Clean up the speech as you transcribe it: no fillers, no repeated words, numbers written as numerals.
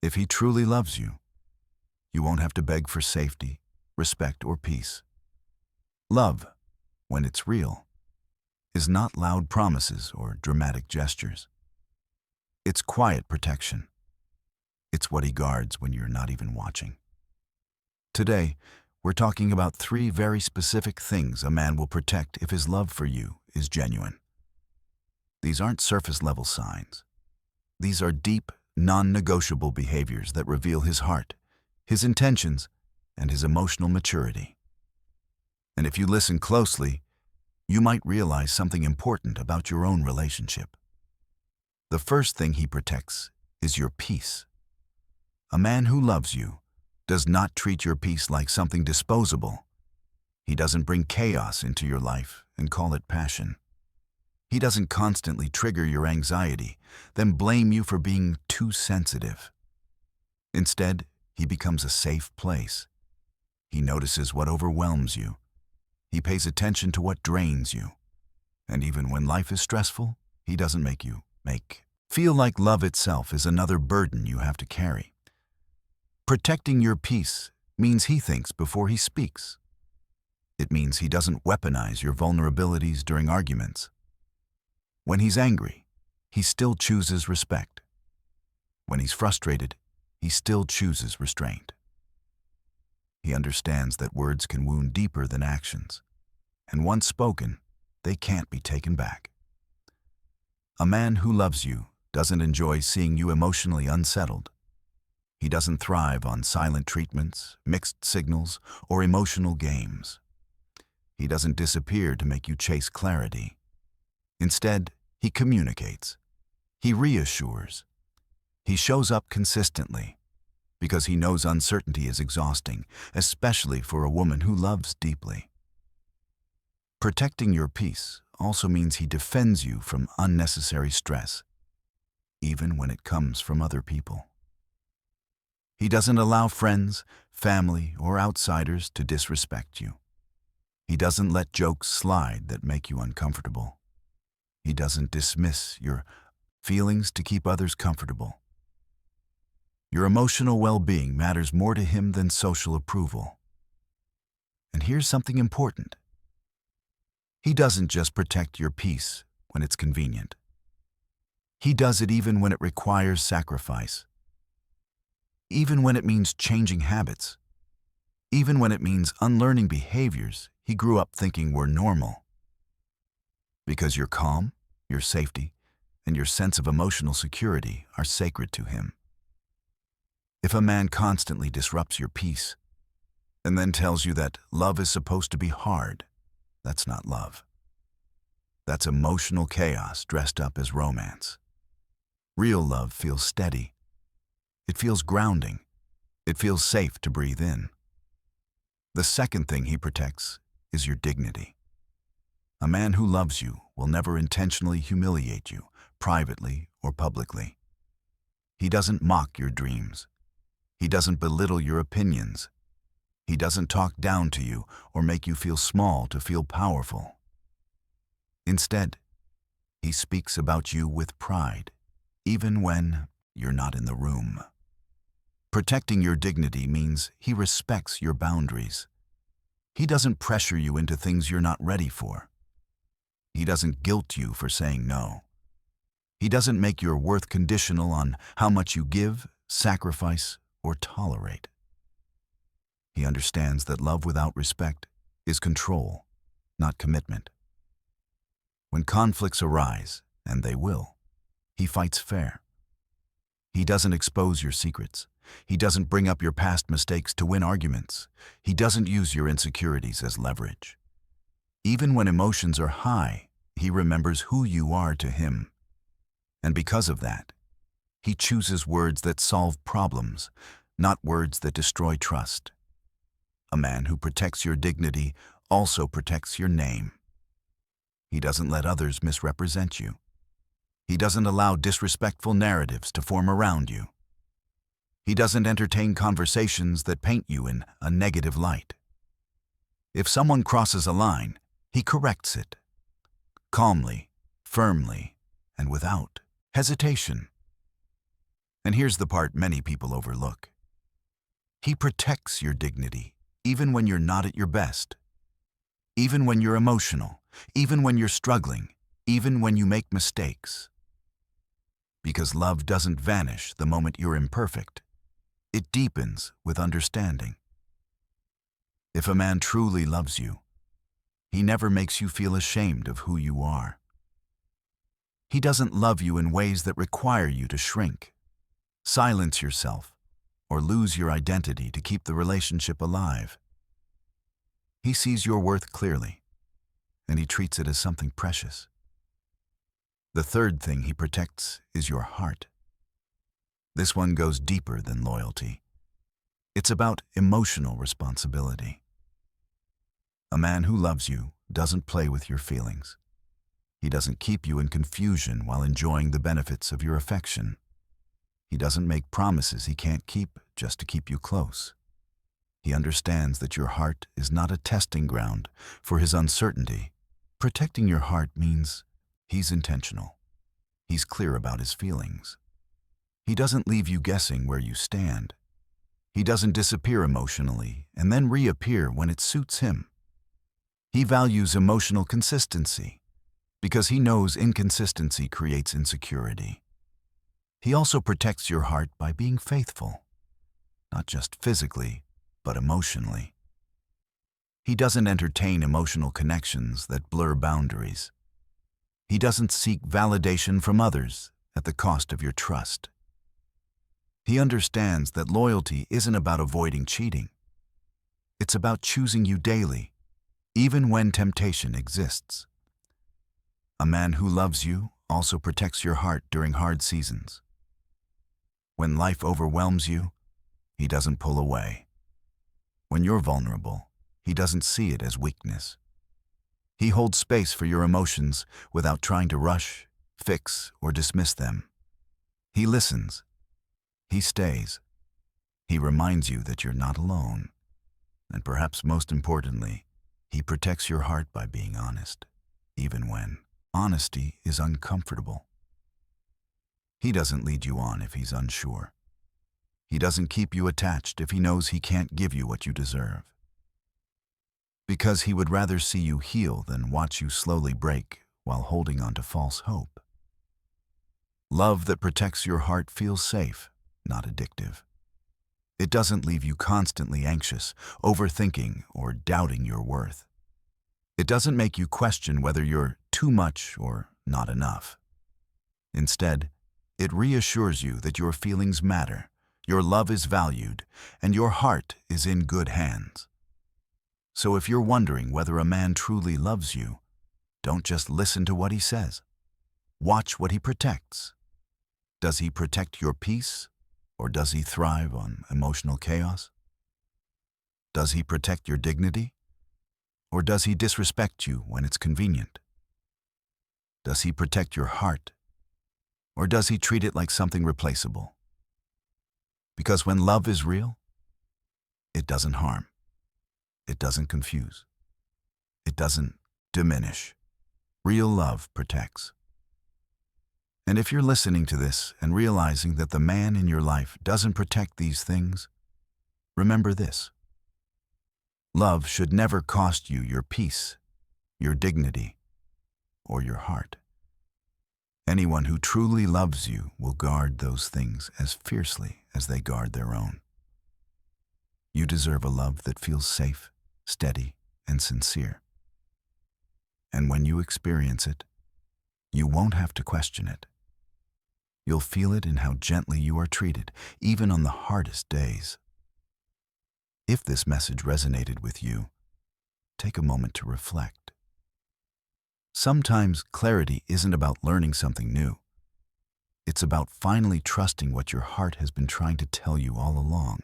If he truly loves you, you won't have to beg for safety, respect, or peace. Love, when it's real, is not loud promises or dramatic gestures. It's quiet protection. It's what he guards when you're not even watching. Today, we're talking about 3 very specific things a man will protect if his love for you is genuine. These aren't surface-level signs. These are deep, non-negotiable behaviors that reveal his heart, his intentions, and his emotional maturity. And if you listen closely, you might realize something important about your own relationship. The first thing he protects is your peace. A man who loves you does not treat your peace like something disposable. He doesn't bring chaos into your life and call it passion. He doesn't constantly trigger your anxiety, then blame you for being too sensitive. Instead, he becomes a safe place. He notices what overwhelms you. He pays attention to what drains you. And even when life is stressful, he doesn't make you feel like love itself is another burden you have to carry. Protecting your peace means he thinks before he speaks. It means he doesn't weaponize your vulnerabilities during arguments. When he's angry, he still chooses respect. When he's frustrated, he still chooses restraint. He understands that words can wound deeper than actions, and once spoken, they can't be taken back. A man who loves you doesn't enjoy seeing you emotionally unsettled. He doesn't thrive on silent treatments, mixed signals, or emotional games. He doesn't disappear to make you chase clarity. Instead, he communicates. He reassures. He shows up consistently because he knows uncertainty is exhausting, especially for a woman who loves deeply. Protecting your peace also means he defends you from unnecessary stress, even when it comes from other people. He doesn't allow friends, family, or outsiders to disrespect you. He doesn't let jokes slide that make you uncomfortable. He doesn't dismiss your feelings to keep others comfortable. Your emotional well-being matters more to him than social approval. And here's something important. He doesn't just protect your peace when it's convenient. He does it even when it requires sacrifice. Even when it means changing habits. Even when it means unlearning behaviors he grew up thinking were normal. Because your calm, your safety, and your sense of emotional security are sacred to him. If a man constantly disrupts your peace and then tells you that love is supposed to be hard, that's not love. That's emotional chaos dressed up as romance. Real love feels steady. It feels grounding. It feels safe to breathe in. The second thing he protects is your dignity. A man who loves you will never intentionally humiliate you, privately or publicly. He doesn't mock your dreams. He doesn't belittle your opinions. He doesn't talk down to you or make you feel small to feel powerful. Instead, he speaks about you with pride, even when you're not in the room. Protecting your dignity means he respects your boundaries. He doesn't pressure you into things you're not ready for. He doesn't guilt you for saying no. He doesn't make your worth conditional on how much you give, sacrifice, or tolerate. He understands that love without respect is control, not commitment. When conflicts arise, and they will, he fights fair. He doesn't expose your secrets. He doesn't bring up your past mistakes to win arguments. He doesn't use your insecurities as leverage. Even when emotions are high, he remembers who you are to him. And because of that, he chooses words that solve problems, not words that destroy trust. A man who protects your dignity also protects your name. He doesn't let others misrepresent you. He doesn't allow disrespectful narratives to form around you. He doesn't entertain conversations that paint you in a negative light. If someone crosses a line, he corrects it, calmly, firmly, and without hesitation. And here's the part many people overlook. He protects your dignity, even when you're not at your best, even when you're emotional, even when you're struggling, even when you make mistakes. Because love doesn't vanish the moment you're imperfect. It deepens with understanding. If a man truly loves you, he never makes you feel ashamed of who you are. He doesn't love you in ways that require you to shrink, silence yourself, or lose your identity to keep the relationship alive. He sees your worth clearly, and he treats it as something precious. The third thing he protects is your heart. This one goes deeper than loyalty. It's about emotional responsibility. A man who loves you doesn't play with your feelings. He doesn't keep you in confusion while enjoying the benefits of your affection. He doesn't make promises he can't keep just to keep you close. He understands that your heart is not a testing ground for his uncertainty. Protecting your heart means he's intentional. He's clear about his feelings. He doesn't leave you guessing where you stand. He doesn't disappear emotionally and then reappear when it suits him. He values emotional consistency because he knows inconsistency creates insecurity. He also protects your heart by being faithful, not just physically, but emotionally. He doesn't entertain emotional connections that blur boundaries. He doesn't seek validation from others at the cost of your trust. He understands that loyalty isn't about avoiding cheating. It's about choosing you daily, even when temptation exists. A man who loves you also protects your heart during hard seasons. When life overwhelms you, he doesn't pull away. When you're vulnerable, he doesn't see it as weakness. He holds space for your emotions without trying to rush, fix, or dismiss them. He listens. He stays. He reminds you that you're not alone. And perhaps most importantly, he protects your heart by being honest, even when honesty is uncomfortable. He doesn't lead you on if he's unsure. He doesn't keep you attached if he knows he can't give you what you deserve. Because he would rather see you heal than watch you slowly break while holding on to false hope. Love that protects your heart feels safe, not addictive. It doesn't leave you constantly anxious, overthinking, or doubting your worth. It doesn't make you question whether you're too much or not enough. Instead, it reassures you that your feelings matter, your love is valued, and your heart is in good hands. So if you're wondering whether a man truly loves you, don't just listen to what he says. Watch what he protects. Does he protect your peace, or does he thrive on emotional chaos? Does he protect your dignity, or does he disrespect you when it's convenient? Does he protect your heart, or does he treat it like something replaceable? Because when love is real, it doesn't harm. It doesn't confuse. It doesn't diminish. Real love protects. And if you're listening to this and realizing that the man in your life doesn't protect these things, remember this. Love should never cost you your peace, your dignity, or your heart. Anyone who truly loves you will guard those things as fiercely as they guard their own. You deserve a love that feels safe, steady, and sincere. And when you experience it, you won't have to question it. You'll feel it in how gently you are treated, even on the hardest days. If this message resonated with you, take a moment to reflect. Sometimes clarity isn't about learning something new. It's about finally trusting what your heart has been trying to tell you all along.